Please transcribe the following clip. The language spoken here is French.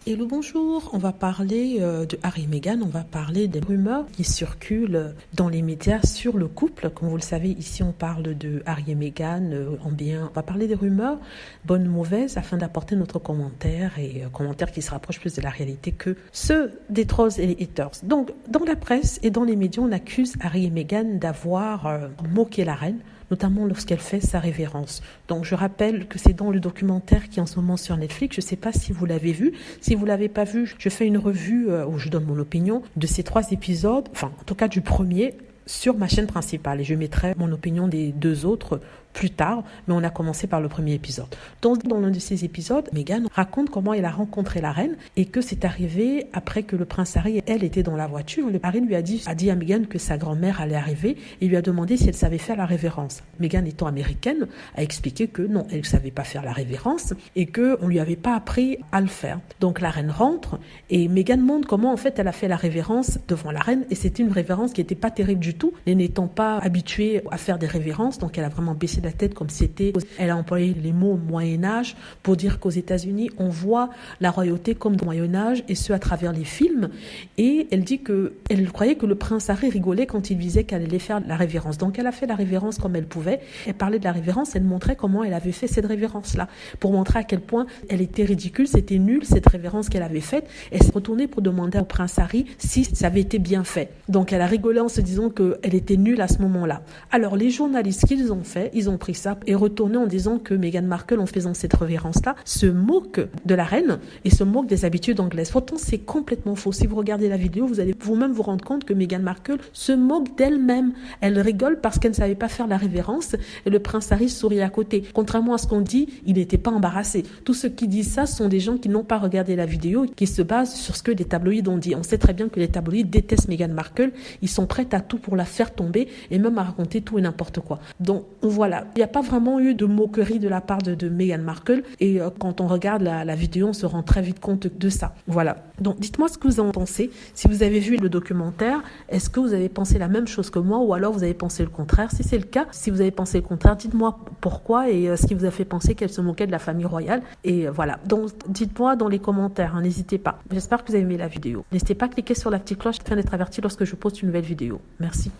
Hello, bonjour. On va parler de Harry et Meghan. On va parler des rumeurs qui circulent dans les médias sur le couple. Comme vous le savez, ici on parle de Harry et Meghan en bien. On va parler des rumeurs, bonnes ou mauvaises, afin d'apporter notre commentaire et commentaire qui se rapproche plus de la réalité que ceux des trolls et les haters. Donc, dans la presse et dans les médias, on accuse Harry et Meghan d'avoir moqué la reine, notamment lorsqu'elle fait sa révérence. Donc je rappelle que c'est dans le documentaire qui est en ce moment sur Netflix. Je ne sais pas si vous l'avez vu. Si vous ne l'avez pas vu, je fais une revue où je donne mon opinion de ces 3 épisodes, enfin en tout cas du premier, sur ma chaîne principale. Et je mettrai mon opinion des 2 autres plus tard, mais on a commencé par le premier épisode. Donc, dans l'un de ces épisodes, Meghan raconte comment elle a rencontré la reine et que c'est arrivé après que le prince Harry, elle, était dans la voiture. Le Harry lui a dit à Meghan que sa grand-mère allait arriver et lui a demandé si elle savait faire la révérence. Meghan, étant américaine, a expliqué que non, elle ne savait pas faire la révérence et qu'on ne lui avait pas appris à le faire. Donc, la reine rentre et Meghan montre comment, en fait, elle a fait la révérence devant la reine et c'était une révérence qui n'était pas terrible du tout, n'étant pas habituée à faire des révérences. Donc, elle a vraiment baissé la tête comme c'était. Elle a employé les mots Moyen-Âge pour dire qu'aux États-Unis, on voit la royauté comme au Moyen-Âge et ce à travers les films. Et elle dit qu'elle croyait que le prince Harry rigolait quand il disait qu'elle allait faire la révérence. Donc elle a fait la révérence comme elle pouvait. Elle parlait de la révérence, elle montrait comment elle avait fait cette révérence-là pour montrer à quel point elle était ridicule, c'était nul cette révérence qu'elle avait faite. Elle s'est retournée pour demander au prince Harry si ça avait été bien fait. Donc elle a rigolé en se disant qu'elle était nulle à ce moment-là. Alors les journalistes, qu'ils ont fait, ils ont pris ça et retourné en disant que Meghan Markle, en faisant cette révérence-là, se moque de la reine et se moque des habitudes anglaises. Pourtant, c'est complètement faux. Si vous regardez la vidéo, vous allez vous-même vous rendre compte que Meghan Markle se moque d'elle-même. Elle rigole parce qu'elle ne savait pas faire la révérence et le prince Harry sourit à côté. Contrairement à ce qu'on dit, il n'était pas embarrassé. Tous ceux qui disent ça sont des gens qui n'ont pas regardé la vidéo et qui se basent sur ce que les tabloïds ont dit. On sait très bien que les tabloïds détestent Meghan Markle. Ils sont prêts à tout pour la faire tomber et même à raconter tout et n'importe quoi. Donc voilà, il n'y a pas vraiment eu de moquerie de la part de Meghan Markle et quand on regarde la vidéo, on se rend très vite compte de ça. Voilà. Donc dites-moi ce que vous en pensez. Si vous avez vu le documentaire, est-ce que vous avez pensé la même chose que moi ou alors vous avez pensé le contraire? Si c'est le cas, si vous avez pensé le contraire, dites-moi pourquoi et ce qui vous a fait penser qu'elle se moquait de la famille royale. Et voilà. Donc dites-moi dans les commentaires, hein, n'hésitez pas. J'espère que vous avez aimé la vidéo. N'hésitez pas à cliquer sur la petite cloche afin d'être averti lorsque je poste une nouvelle vidéo. Merci.